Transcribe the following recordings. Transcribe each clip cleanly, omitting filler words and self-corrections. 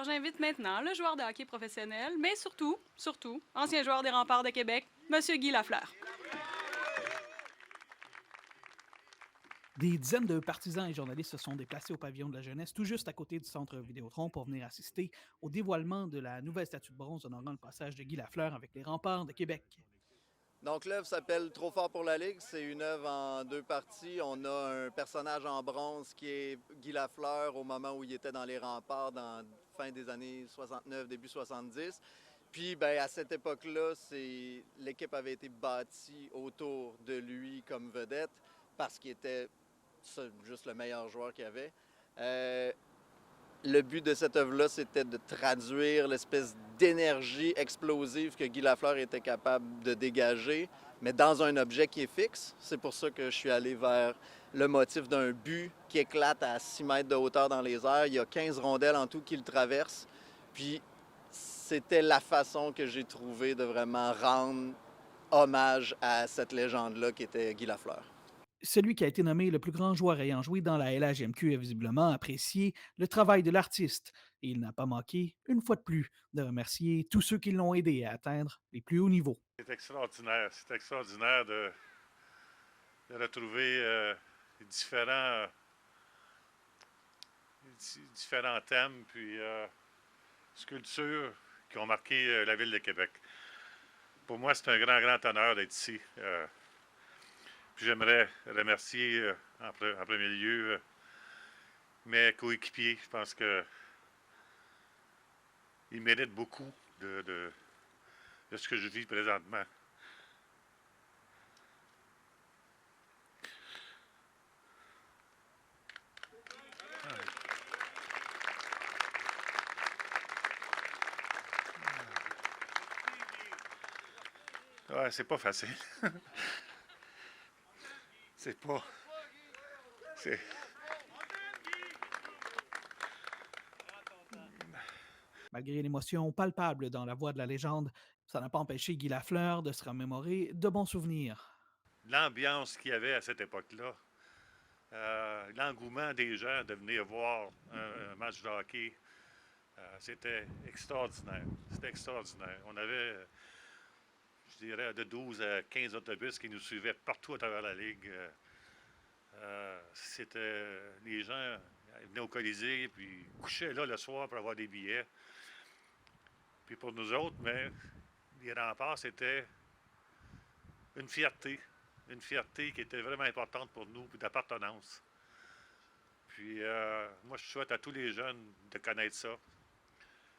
Alors j'invite maintenant le joueur de hockey professionnel, mais surtout, ancien joueur des Remparts de Québec, Monsieur Guy Lafleur. Des dizaines de partisans et journalistes se sont déplacés au pavillon de la jeunesse, tout juste à côté du centre Vidéotron, pour venir assister au dévoilement de la nouvelle statue de bronze honorant le passage de Guy Lafleur avec les remparts de Québec. Donc l'œuvre s'appelle Trop fort pour la Ligue. C'est une œuvre en deux parties. On a un personnage en bronze qui est Guy Lafleur au moment où il était dans les remparts dans fin des années 69, début 70. Puis ben, à cette époque-là, l'équipe avait été bâtie autour de lui comme vedette parce qu'il était juste le meilleur joueur qu'il y avait. Le but de cette œuvre-là, c'était de traduire l'espèce d'énergie explosive que Guy Lafleur était capable de dégager, mais dans un objet qui est fixe. C'est pour ça que je suis allé vers le motif d'un but qui éclate à 6 mètres de hauteur dans les airs. Il y a 15 rondelles en tout qui le traversent. Puis c'était la façon que j'ai trouvé de vraiment rendre hommage à cette légende-là qui était Guy Lafleur. Celui qui a été nommé le plus grand joueur ayant joué dans la LHMQ a visiblement apprécié le travail de l'artiste et il n'a pas manqué, une fois de plus, de remercier tous ceux qui l'ont aidé à atteindre les plus hauts niveaux. C'est extraordinaire. C'est extraordinaire de retrouver différents, différents thèmes puis sculptures qui ont marqué la ville de Québec. Pour moi, c'est un grand honneur d'être ici. Puis j'aimerais remercier en premier lieu mes coéquipiers. Je pense qu'ils méritent beaucoup de ce que je vis présentement. Ouais, c'est pas facile. c'est pas. C'est. Malgré l'émotion palpable dans la voix de la légende, ça n'a pas empêché Guy Lafleur de se remémorer de bons souvenirs. L'ambiance qu'il y avait à cette époque-là, l'engouement des gens de venir voir un match de hockey, c'était extraordinaire. C'était extraordinaire. On avait, je dirais, de 12 à 15 autobus qui nous suivaient partout à travers la Ligue. C'était. Les gens ils venaient au Colisée, puis couchaient là le soir pour avoir des billets. Puis pour nous autres, mais les remparts, c'était une fierté. Une fierté qui était vraiment importante pour nous, puis d'appartenance. Puis moi, je souhaite à tous les jeunes de connaître ça.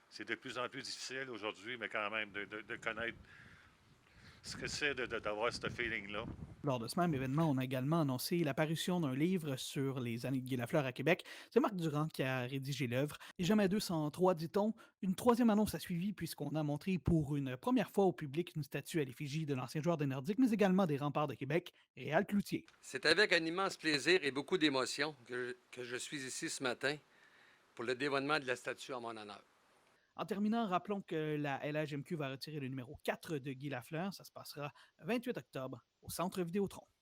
C'est de plus en plus difficile aujourd'hui, mais quand même, de connaître ce que c'est d'avoir ce feeling-là. Lors de ce même événement, on a également annoncé l'apparition d'un livre sur les années de Guy Lafleur à Québec. C'est Marc Durand qui a rédigé l'œuvre. Et jamais 203, dit-on, une troisième annonce a suivi puisqu'on a montré pour une première fois au public une statue à l'effigie de l'ancien joueur des Nordiques, mais également des Remparts de Québec, Réal Cloutier. C'est avec un immense plaisir et beaucoup d'émotion que je suis ici ce matin pour le dévoilement de la statue en mon honneur. En terminant, rappelons que la LHMQ va retirer le numéro 4 de Guy Lafleur. Ça se passera le 28 octobre au Centre Vidéotron.